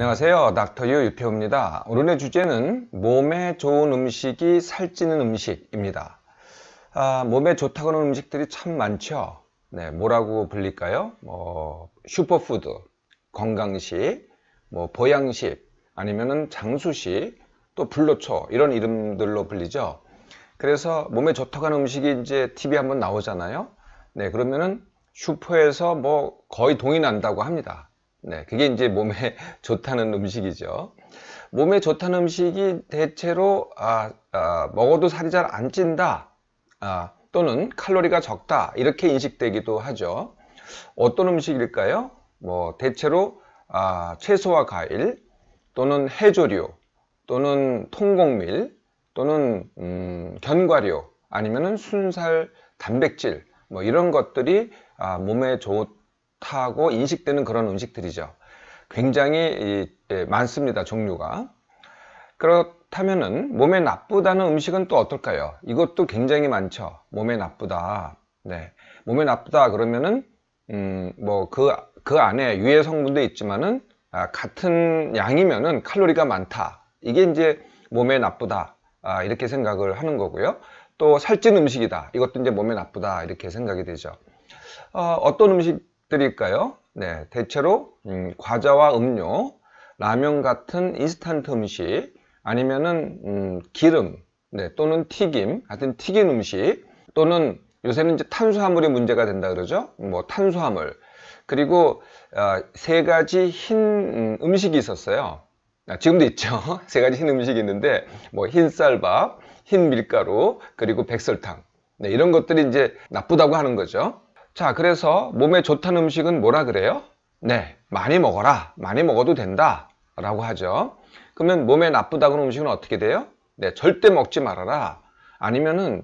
안녕하세요. 닥터 유태호입니다. 오늘의 주제는 몸에 좋은 음식이 살찌는 음식입니다. 몸에 좋다고 하는 음식들이 참 많죠. 네, 뭐라고 불릴까요? 슈퍼푸드, 건강식, 보양식, 아니면은 장수식, 또 불로초 이런 이름들로 불리죠. 그래서 몸에 좋다고 하는 음식이 이제 TV에 한번 나오잖아요. 네, 그러면은 슈퍼에서 거의 동이 난다고 합니다. 네, 그게 이제 몸에 좋다는 음식이죠. 몸에 좋다는 음식이 대체로 먹어도 살이 잘 안 찐다, 또는 칼로리가 적다 이렇게 인식되기도 하죠. 어떤 음식일까요? 대체로 채소와 과일, 또는 해조류, 또는 통곡밀, 또는 견과류, 아니면은 순살, 단백질 이런 것들이 몸에 좋다고 인식되는 그런 음식들이죠. 굉장히 많습니다, 종류가. 그렇다면은 몸에 나쁘다는 음식은 또 어떨까요? 이것도 굉장히 많죠. 몸에 나쁘다. 네, 몸에 나쁘다 그러면은 그 안에 유해 성분도 있지만은 같은 양이면은 칼로리가 많다. 이게 이제 몸에 나쁘다. 이렇게 생각을 하는 거고요. 또 살찐 음식이다. 이것도 이제 몸에 나쁘다. 이렇게 생각이 되죠. 어떤 음식들일까요? 네, 대체로 과자와 음료, 라면 같은 인스턴트 음식, 아니면은 기름, 네, 또는 튀김, 하여튼 튀긴 음식, 또는 요새는 이제 탄수화물이 문제가 된다 그러죠. 탄수화물. 그리고 세 가지 흰 음식이 있었어요. 지금도 있죠. 세 가지 흰 음식이 있는데 흰 쌀밥, 흰 밀가루, 그리고 백설탕. 네, 이런 것들이 이제 나쁘다고 하는 거죠. 자, 그래서 몸에 좋다는 음식은 뭐라 그래요? 네, 많이 먹어라. 많이 먹어도 된다 라고 하죠. 그러면 몸에 나쁘다고 하는 음식은 어떻게 돼요? 네, 절대 먹지 말아라. 아니면은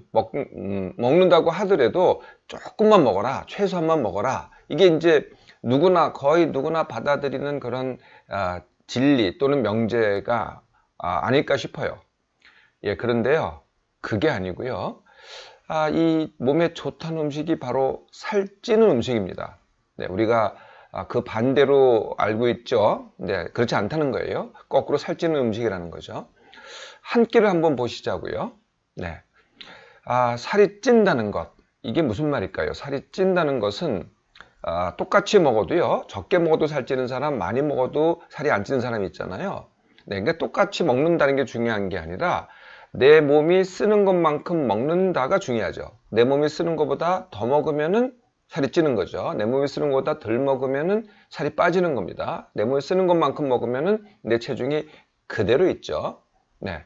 먹는다고 하더라도 조금만 먹어라. 최소한만 먹어라. 이게 이제 거의 누구나 받아들이는 그런 진리 또는 명제가 아닐까 싶어요. 예, 그런데요, 그게 아니고요. 이 몸에 좋다는 음식이 바로 살찌는 음식입니다. 네, 우리가 그 반대로 알고 있죠. 네, 그렇지 않다는 거예요. 거꾸로 살찌는 음식이라는 거죠. 한 끼를 한번 보시자고요. 네, 살이 찐다는 것, 이게 무슨 말일까요? 살이 찐다는 것은 똑같이 먹어도요, 적게 먹어도 살찌는 사람, 많이 먹어도 살이 안 찌는 사람이 있잖아요. 네, 그러니까 똑같이 먹는다는 게 중요한 게 아니라 내 몸이 쓰는 것만큼 먹는다가 중요하죠. 내 몸이 쓰는 것보다 더 먹으면은 살이 찌는 거죠. 내 몸이 쓰는 것보다 덜 먹으면은 살이 빠지는 겁니다. 내 몸이 쓰는 것만큼 먹으면은 내 체중이 그대로 있죠. 네.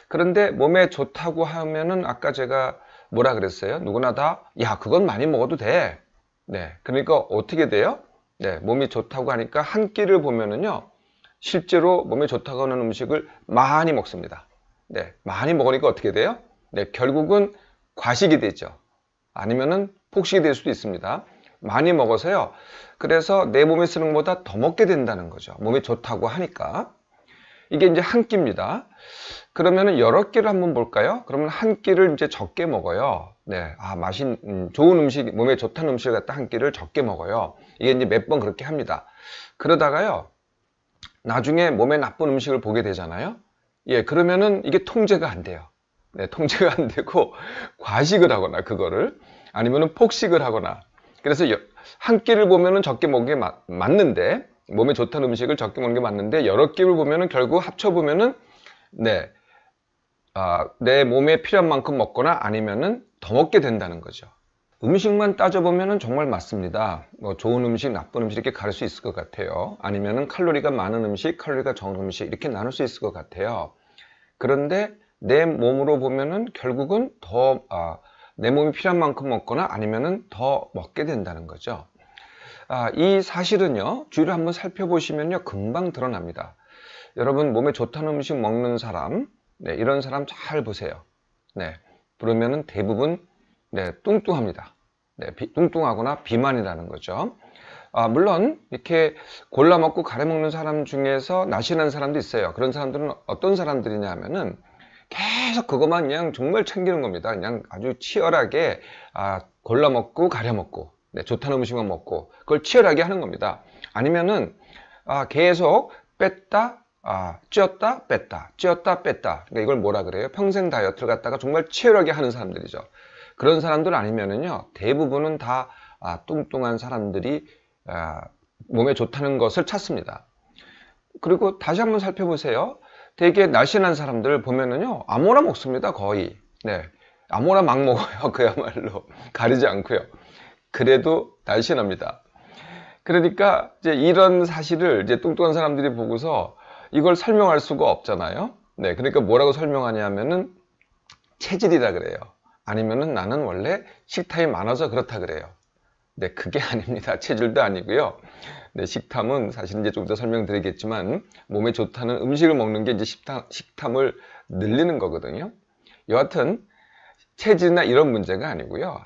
그런데 몸에 좋다고 하면은 아까 제가 뭐라 그랬어요? 누구나 다, 야, 그건 많이 먹어도 돼. 네. 그러니까 어떻게 돼요? 네. 몸이 좋다고 하니까 한 끼를 보면은요, 실제로 몸에 좋다고 하는 음식을 많이 먹습니다. 네. 많이 먹으니까 어떻게 돼요? 네. 결국은 과식이 되죠. 아니면은 폭식이 될 수도 있습니다. 많이 먹어서요. 그래서 내 몸에 쓰는 것보다 더 먹게 된다는 거죠. 몸에 좋다고 하니까. 이게 이제 한 끼입니다. 그러면은 여러 끼를 한번 볼까요? 그러면 한 끼를 이제 적게 먹어요. 네. 좋은 음식, 몸에 좋다는 음식을 갖다 한 끼를 적게 먹어요. 이게 이제 몇 번 그렇게 합니다. 그러다가요, 나중에 몸에 나쁜 음식을 보게 되잖아요. 예, 그러면은 이게 통제가 안 돼요. 네, 통제가 안 되고 과식을 하거나 그거를 아니면은 폭식을 하거나. 그래서 한 끼를 보면은 적게 먹는 게 맞는데, 몸에 좋다는 음식을 적게 먹는 게 맞는데, 여러 끼를 보면은 결국 합쳐보면은 네, 내 몸에 필요한 만큼 먹거나 아니면은 더 먹게 된다는 거죠. 음식만 따져보면은 정말 맞습니다. 좋은 음식, 나쁜 음식 이렇게 가릴 수 있을 것 같아요. 아니면은 칼로리가 많은 음식, 칼로리가 적은 음식 이렇게 나눌 수 있을 것 같아요. 그런데 내 몸으로 보면은 결국은 내 몸이 필요한 만큼 먹거나 아니면은 더 먹게 된다는 거죠. 이 사실은요, 주위를 한번 살펴보시면요, 금방 드러납니다. 여러분, 몸에 좋다는 음식 먹는 사람, 네, 이런 사람 잘 보세요. 네, 그러면은 대부분 네, 뚱뚱합니다. 네, 뚱뚱하거나 비만이라는 거죠. 물론 이렇게 골라 먹고 가려 먹는 사람 중에서 날씬한 사람도 있어요. 그런 사람들은 어떤 사람들이냐 하면은 계속 그것만 그냥 정말 챙기는 겁니다. 그냥 아주 치열하게 골라 먹고 가려 먹고, 네, 좋다는 음식만 먹고 그걸 치열하게 하는 겁니다. 아니면은 계속 뺐다, 찌었다, 뺐다, 찌었다, 뺐다. 그러니까 이걸 뭐라 그래요? 평생 다이어트를 갖다가 정말 치열하게 하는 사람들이죠. 그런 사람들 아니면은요, 대부분은 다 뚱뚱한 사람들이 몸에 좋다는 것을 찾습니다. 그리고 다시 한번 살펴보세요. 되게 날씬한 사람들 보면은요, 아무나 먹습니다, 거의. 네. 아무나 막 먹어요, 그야말로. 가리지 않고요. 그래도 날씬합니다. 그러니까 이제 이런 사실을 이제 뚱뚱한 사람들이 보고서 이걸 설명할 수가 없잖아요. 네. 그러니까 뭐라고 설명하냐면은 체질이라 그래요. 아니면은 나는 원래 식탐이 많아서 그렇다 그래요. 네, 그게 아닙니다. 체질도 아니고요. 네, 식탐은 사실 이제 좀 더 설명드리겠지만 몸에 좋다는 음식을 먹는 게 이제 식탐을 늘리는 거거든요. 여하튼 체질이나 이런 문제가 아니고요.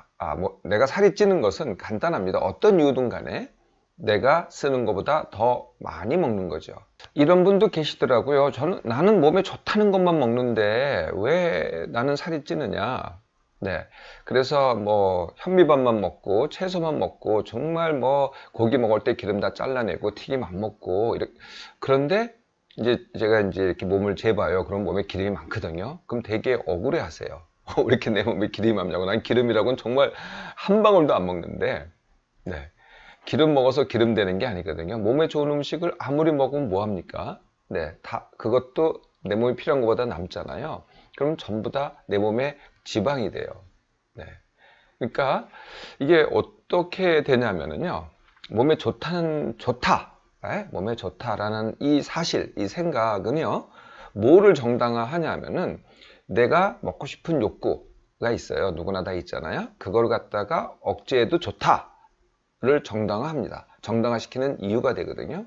내가 살이 찌는 것은 간단합니다. 어떤 이유든 간에 내가 쓰는 것보다 더 많이 먹는 거죠. 이런 분도 계시더라고요. 나는 몸에 좋다는 것만 먹는데 왜 나는 살이 찌느냐. 네. 그래서 뭐 현미밥만 먹고 채소만 먹고 정말 뭐 고기 먹을 때 기름 다 잘라내고 튀김 안 먹고 그런데 이제 제가 이제 이렇게 몸을 재봐요. 그럼 몸에 기름이 많거든요. 그럼 되게 억울해 하세요. 왜 이렇게 내 몸에 기름이 많냐고. 난 기름이라고는 정말 한 방울도 안 먹는데, 네. 기름 먹어서 기름 되는 게 아니거든요. 몸에 좋은 음식을 아무리 먹으면 뭐합니까? 네. 그것도 내 몸이 필요한 것보다 남잖아요. 그럼 전부 다 내 몸에 지방이 돼요. 네. 그러니까 이게 어떻게 되냐면요. 몸에 좋다, 네? 몸에 좋다라는 이 사실, 이 생각은요. 뭐를 정당화하냐면은 내가 먹고 싶은 욕구가 있어요. 누구나 다 있잖아요. 그걸 갖다가 억제해도 좋다를 정당화합니다. 정당화시키는 이유가 되거든요.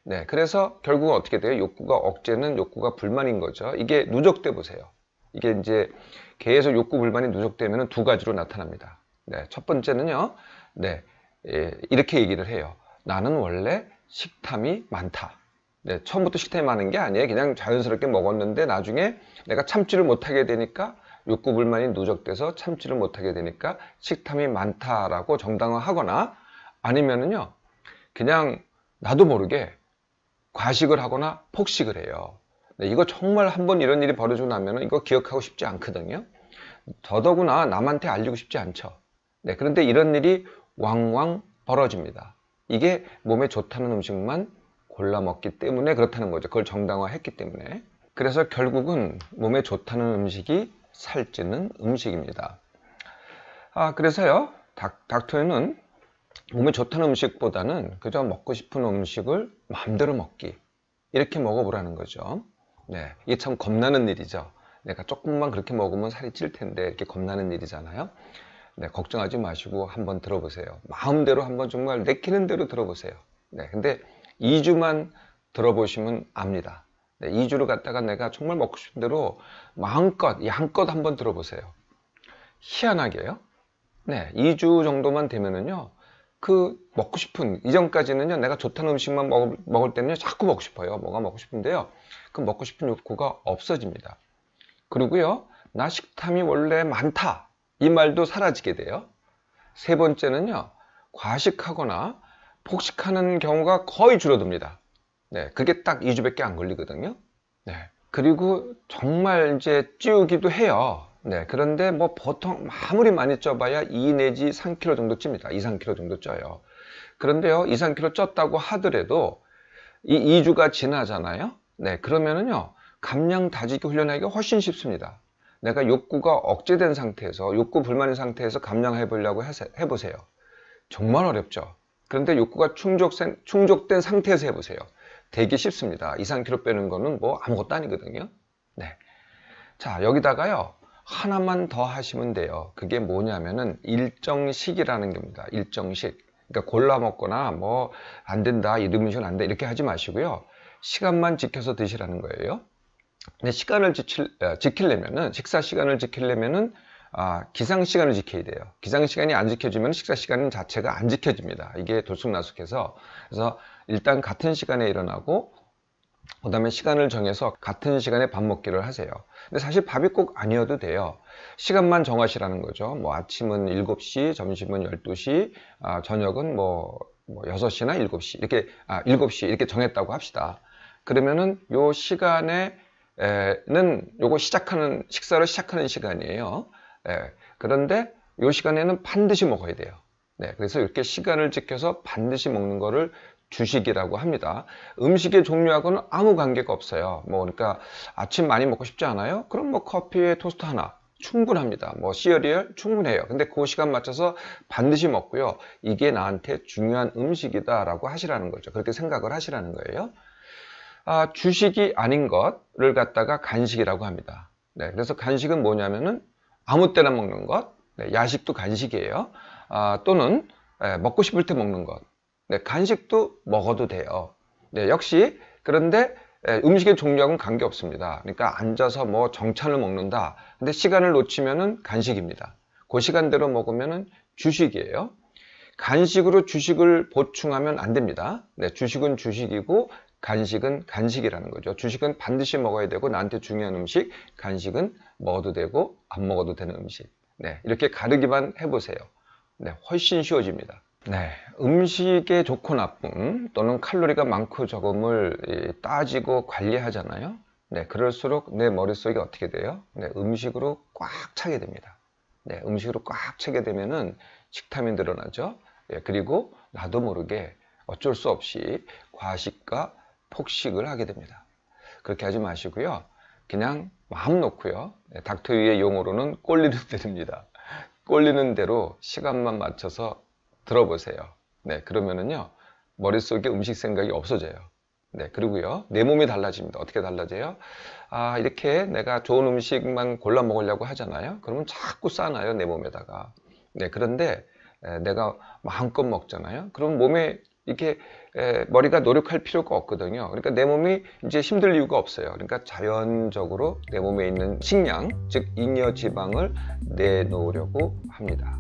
네, 그래서 결국은 어떻게 돼요? 욕구가 억제는 욕구가 불만인 거죠. 이게 누적돼 보세요. 이게 이제 계속 욕구 불만이 누적되면 두 가지로 나타납니다. 네, 첫 번째는요. 네, 이렇게 얘기를 해요. 나는 원래 식탐이 많다. 네, 처음부터 식탐이 많은 게 아니에요. 그냥 자연스럽게 먹었는데 나중에 내가 참지를 못하게 되니까 욕구 불만이 누적돼서 참지를 못하게 되니까 식탐이 많다라고 정당화하거나 아니면은요. 그냥 나도 모르게 과식을 하거나 폭식을 해요. 네, 이거 정말 한번 이런 일이 벌어지고 나면 이거 기억하고 싶지 않거든요. 더더구나 남한테 알리고 싶지 않죠. 네, 그런데 이런 일이 왕왕 벌어집니다. 이게 몸에 좋다는 음식만 골라 먹기 때문에 그렇다는 거죠. 그걸 정당화했기 때문에. 그래서 결국은 몸에 좋다는 음식이 살찌는 음식입니다. 그래서요, 닥터에는 몸에 좋다는 음식보다는 그저 먹고 싶은 음식을 마음대로 먹기. 이렇게 먹어보라는 거죠. 네, 이게 참 겁나는 일이죠. 내가 조금만 그렇게 먹으면 살이 찔 텐데 이렇게 겁나는 일이잖아요. 네, 걱정하지 마시고 한번 들어보세요. 마음대로 한번 정말 내키는 대로 들어보세요. 네, 근데 2주만 들어보시면 압니다. 네, 2주를 갖다가 내가 정말 먹고 싶은 대로 마음껏, 양껏 한번 들어보세요. 희한하게요. 네, 2주 정도만 되면은요, 먹고 싶은, 이전까지는요, 내가 좋다는 음식만 먹을 때는요, 자꾸 먹고 싶어요. 뭐가 먹고 싶은데요. 그 먹고 싶은 욕구가 없어집니다. 그리고요, 나 식탐이 원래 많다. 이 말도 사라지게 돼요. 세 번째는요, 과식하거나 폭식하는 경우가 거의 줄어듭니다. 네, 그게 딱 2주밖에 안 걸리거든요. 네, 그리고 정말 이제 찌우기도 해요. 네, 그런데 뭐 보통 아무리 많이 쪄봐야 2 내지 3kg 정도 찝니다. 2, 3kg 정도 쪄요. 그런데요, 2, 3kg 쪘다고 하더라도 이 2주가 지나잖아요. 네, 그러면은요, 감량 다지기 훈련하기가 훨씬 쉽습니다. 내가 욕구가 억제된 상태에서, 욕구 불만인 상태에서 감량해 보려고 해보세요. 정말 어렵죠. 그런데 욕구가 충족된 상태에서 해보세요. 되게 쉽습니다. 2, 3kg 빼는 거는 뭐 아무것도 아니거든요. 네. 자, 여기다가요, 하나만 더 하시면 돼요. 그게 뭐냐면은 일정식이라는 겁니다. 일정식. 그러니까 골라 먹거나 뭐 안 된다, 이 음식은 안 돼, 이렇게 하지 마시고요. 시간만 지켜서 드시라는 거예요. 근데 시간을 지키려면은, 식사 시간을 지키려면은 기상 시간을 지켜야 돼요. 기상 시간이 안 지켜지면 식사 시간 자체가 안 지켜집니다. 이게 들쑥날쑥해서. 그래서 일단 같은 시간에 일어나고 그 다음에 시간을 정해서 같은 시간에 밥 먹기를 하세요. 근데 사실 밥이 꼭 아니어도 돼요. 시간만 정하시라는 거죠. 뭐 아침은 7시, 점심은 12시, 저녁은 뭐 6시나 7시 이렇게 7시 이렇게 정했다고 합시다. 그러면은 요 시간에 는 요거 식사를 시작하는 시간이에요. 그런데 요 시간에는 반드시 먹어야 돼요. 네, 그래서 이렇게 시간을 지켜서 반드시 먹는 거를 주식이라고 합니다. 음식의 종류하고는 아무 관계가 없어요. 뭐 그러니까 아침 많이 먹고 싶지 않아요? 그럼 뭐 커피에 토스트 하나 충분합니다. 뭐 시리얼 충분해요. 근데 그 시간 맞춰서 반드시 먹고요. 이게 나한테 중요한 음식이다라고 하시라는 거죠. 그렇게 생각을 하시라는 거예요. 주식이 아닌 것을 갖다가 간식이라고 합니다. 네, 그래서 간식은 뭐냐면은 아무 때나 먹는 것, 네, 야식도 간식이에요. 또는 먹고 싶을 때 먹는 것, 네, 간식도 먹어도 돼요. 네, 역시 그런데 음식의 종류하고는 관계없습니다. 그러니까 앉아서 뭐 정찬을 먹는다. 근데 시간을 놓치면은 간식입니다. 그 시간대로 먹으면은 주식이에요. 간식으로 주식을 보충하면 안 됩니다. 네, 주식은 주식이고 간식은 간식이라는 거죠. 주식은 반드시 먹어야 되고 나한테 중요한 음식, 간식은 먹어도 되고 안 먹어도 되는 음식. 네, 이렇게 가르기만 해보세요. 네, 훨씬 쉬워집니다. 네, 음식의 좋고 나쁨 또는 칼로리가 많고 적음을 따지고 관리하잖아요. 네, 그럴수록 내 머릿속이 어떻게 돼요? 네, 음식으로 꽉 차게 됩니다. 네, 음식으로 꽉 차게 되면은 식탐이 늘어나죠. 예, 그리고 나도 모르게 어쩔 수 없이 과식과 폭식을 하게 됩니다. 그렇게 하지 마시고요. 그냥 마음 놓고요. 네, 닥터유의 용어로는 꼴리는 대로입니다. 꼴리는 대로 시간만 맞춰서 들어보세요. 네, 그러면은요, 머릿속에 음식 생각이 없어져요. 네, 그리고요, 내 몸이 달라집니다. 어떻게 달라져요? 이렇게 내가 좋은 음식만 골라 먹으려고 하잖아요. 그러면 자꾸 싸놔요, 내 몸에다가. 네, 그런데 내가 마음껏 먹잖아요. 그럼 몸에 이렇게 머리가 노력할 필요가 없거든요. 그러니까 내 몸이 이제 힘들 이유가 없어요. 그러니까 자연적으로 내 몸에 있는 식량, 즉 잉여 지방을 내놓으려고 합니다.